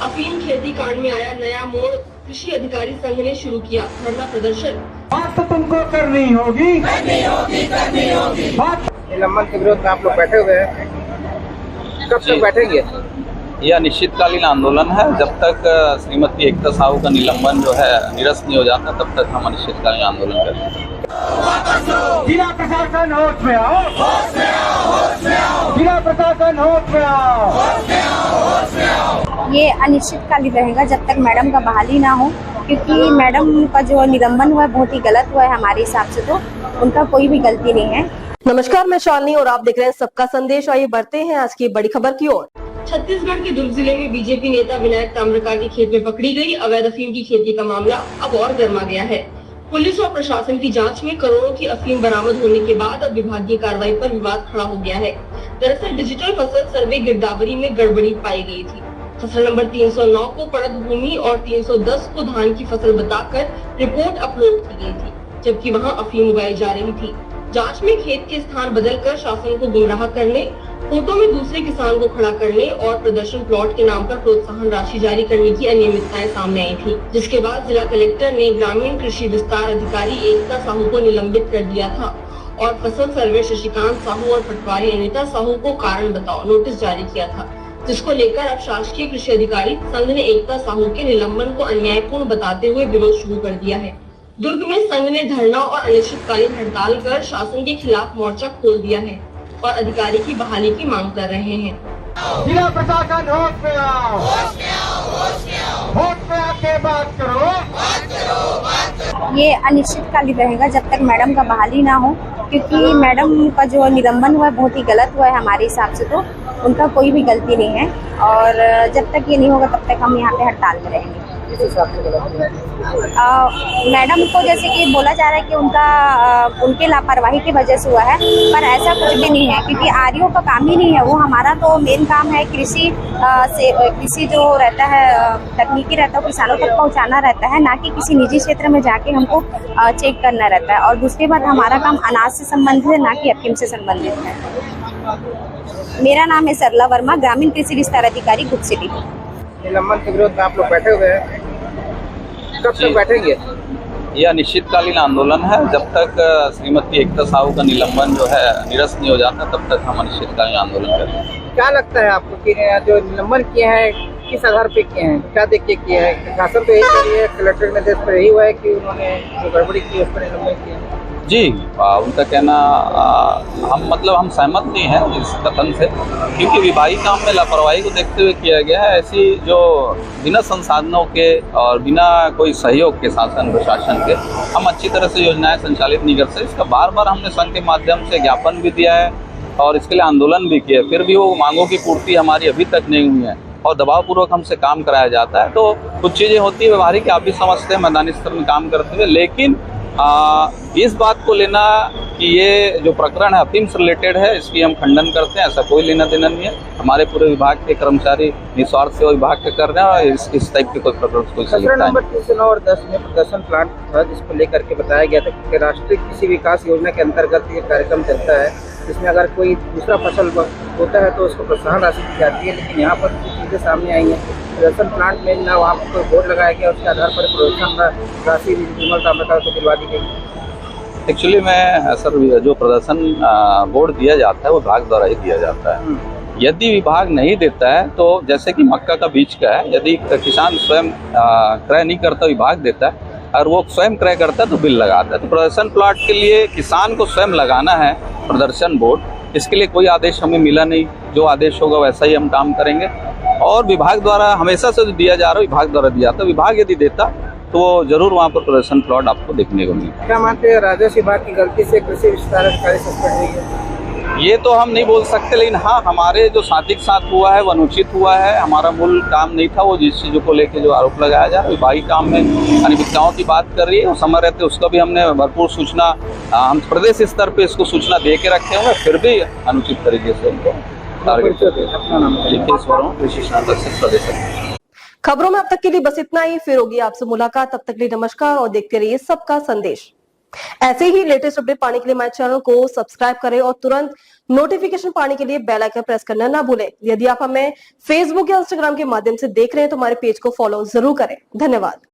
अफीम खेती कांड में आया नया मोड़, कृषि अधिकारी संघ ने शुरू किया धरना प्रदर्शन। बात तो तुमको करनी होगी। निलंबन के विरोध में आप लोग बैठे हुए हैं, कब तक बैठेंगे? यह अनिश्चितकालीन आंदोलन है। जब तक श्रीमती एकता साहू का निलंबन जो है निरस्त नहीं हो जाता, तब तक हम अनिश्चितकालीन आंदोलन करेंगे। जिला प्रशासन होश में आओ, जिला प्रशासन होश में आओ। ये अनिश्चितकालीन रहेगा जब तक मैडम का बहाली ना हो, क्योंकि मैडम का जो निलंबन हुआ है बहुत ही गलत हुआ है हमारे हिसाब से। तो उनका कोई भी गलती नहीं है। नमस्कार, मैं शालिनी और आप देख रहे हैं सबका संदेश। आइए बढ़ते हैं आज की बड़ी खबर की ओर। छत्तीसगढ़ के दुर्ग जिले में बीजेपी नेता विनायक ताम्रकार के खेत में पकड़ी गई अवैध अफीम की खेती का मामला अब और गर्मा गया है। पुलिस और प्रशासन की जांच में करोड़ों की अफीम बरामद होने के बाद अब विभागीय कार्रवाई पर विवाद खड़ा हो गया है। दरअसल डिजिटल फसल सर्वे गिरदावरी में गड़बड़ी पाई गई थी। फसल नंबर 309 को पड़त भूमि और 310 को धान की फसल बताकर रिपोर्ट अपलोड की गई थी, जबकि वहां अफीम उगाई जा रही थी। जांच में खेत के स्थान बदलकर शासन को गुमराह करने, फोटो में दूसरे किसान को खड़ा करने और प्रदर्शन प्लॉट के नाम पर प्रोत्साहन राशि जारी करने की अनियमितताएं सामने आई थी, जिसके बाद जिला कलेक्टर ने ग्रामीण कृषि विस्तार अधिकारी एकता साहू को निलंबित कर दिया था और फसल सर्वे शशिकांत साहू और पटवारी अनिता साहू को कारण बताओ नोटिस जारी किया था, जिसको लेकर अब शासकीय कृषि अधिकारी संघ ने एकता साहू के निलंबन को अन्यायपूर्ण बताते हुए विरोध शुरू कर दिया है। दुर्ग में संघ ने धरना और अनिश्चितकालीन हड़ताल कर शासन के खिलाफ मोर्चा खोल दिया है और अधिकारी की बहाली की मांग कर रहे हैं। जिला प्रशासन होश में आओ, होश में आके बात करो। ये अनिश्चितकालीन रहेगा जब तक मैडम का बहाली ना हो, क्योंकि मैडम का जो निलंबन हुआ है बहुत ही गलत हुआ है हमारे हिसाब से। तो उनका कोई भी गलती नहीं है और जब तक ये नहीं होगा तब तक हम यहाँ पे हड़ताल में रहेंगे। किस हिसाब से गलत है? मैडम को जैसे कि बोला जा रहा है कि उनके लापरवाही की वजह से हुआ है, पर ऐसा कुछ भी नहीं है, क्योंकि आरईओ का काम ही नहीं है वो। हमारा तो मेन काम है कृषि जो रहता है तकनीकी रहता है किसानों तक पहुंचाना रहता है, ना कि किसी निजी क्षेत्र में जाके हमको चेक करना रहता है। और दूसरी बात, हमारा काम अनाज से संबंधित है, ना कि अफीम से संबंधित है। मेरा नाम है सरला वर्मा, ग्रामीण कृषि विस्तार अधिकारी गुप्त सिटी। निलंबन के विरोध में आप लोग बैठे हुए हैं, कब तक बैठेंगे? यह अनिश्चितकालीन आंदोलन है। जब तक श्रीमती एकता साहू का निलंबन जो है निरस्त नहीं हो जाता, तब तक हम अनिश्चितकालीन आंदोलन करेंगे। क्या लगता है आपको कि जो निलंबन किए हैं किस आधार पे किए हैं, क्या देख के किए हैं? शासन तो यही करिए, कलेक्टर के निर्देश पर यही हुआ है कि उन्होंने जो गड़बड़ी की उस पर निलंबन किया। जी, उनका कहना हम सहमत नहीं हैं इस कथन से, क्योंकि विभागीय काम में लापरवाही को देखते हुए किया गया है। ऐसी जो बिना संसाधनों के और बिना कोई सहयोग के शासन प्रशासन के हम अच्छी तरह से योजनाएं संचालित नहीं कर सकते। इसका बार बार हमने संघ के माध्यम से ज्ञापन भी दिया है और इसके लिए आंदोलन भी किया, फिर भी वो मांगों की पूर्ति हमारी अभी तक नहीं हुई है और दबावपूर्वक हमसे काम कराया जाता है। तो कुछ चीज़ें होती है व्यवहारिक, आप भी समझते हैं मैदानी स्तर में काम करते हुए, लेकिन इस बात को लेना कि ये जो प्रकरण है अफीम से रिलेटेड है, इसकी हम खंडन करते हैं। ऐसा कोई लेना देना नहीं है। हमारे पूरे विभाग के कर्मचारी निस्वार्थ सेवा विभाग के कर रहे हैं और इस टाइप के कोई प्रकरण कोई फसल नंबर 309 और 10 में प्रदर्शन प्लांट था, जिसको लेकर के बताया गया था कि राष्ट्रीय कृषि विकास योजना के अंतर्गत ये कार्यक्रम चलता है, जिसमें अगर कोई दूसरा फसल होता है तो उसको प्रोत्साहन राशि दी जाती है। लेकिन यहाँ पर कुछ चीज़ें सामने आई हैं। प्रदर्शन प्लांट में ना वहाँ पर कोई बोर्ड लगाया गया, उसके आधार पर प्रोत्साहन राशि निर्मल ताम्रकार को दिलवा दी गई। एक्चुअली में सर, जो प्रदर्शन बोर्ड दिया जाता है वो विभाग द्वारा ही दिया जाता है। यदि विभाग नहीं देता है तो जैसे कि मक्का का बीज का है, यदि किसान स्वयं क्रय नहीं करता, विभाग देता है, और वो स्वयं क्रय करता है तो बिल लगाता है। तो प्रदर्शन प्लॉट के लिए किसान को स्वयं लगाना है प्रदर्शन बोर्ड, इसके लिए कोई आदेश हमें मिला नहीं। जो आदेश होगा वैसा ही हम काम करेंगे और विभाग द्वारा हमेशा से जो दिया जा रहा है विभाग द्वारा दिया था। विभाग यदि देता तो जरूर वहाँ पर प्रदर्शन प्लॉट आपको देखने को मिलेगा। क्या मानते हैं राजस्व विभाग की गलती से कृषि विस्तार अधिकारी सस्पेंड हुई है? ये तो हम नहीं बोल सकते, लेकिन हाँ, हमारे जो साथी के साथ हुआ है वो अनुचित हुआ है। हमारा मूल काम नहीं था वो, जिस चीज़ों को लेके जो आरोप लगाया जा रहा है विभागीय काम में अनियमितताओं की बात कर रही है। उस समय रहते उसका भी हमने भरपूर सूचना, हम प्रदेश स्तर पे इसको सूचना दे के रखे हुए, फिर भी अनुचित तरीके से उनको टारगेट अपना नाम प्रदेश। खबरों में अब तक के लिए बस इतना ही। फिर होगी आपसे मुलाकात, तब तक के लिए नमस्कार और देखते रहिए सबका संदेश। ऐसे ही लेटेस्ट अपडेट पाने के लिए हमारे चैनल को सब्सक्राइब करें और तुरंत नोटिफिकेशन पाने के लिए बेल आइकन प्रेस करना ना भूलें। यदि आप हमें फेसबुक या इंस्टाग्राम के माध्यम से देख रहे हैं तो हमारे पेज को फॉलो जरूर करें। धन्यवाद।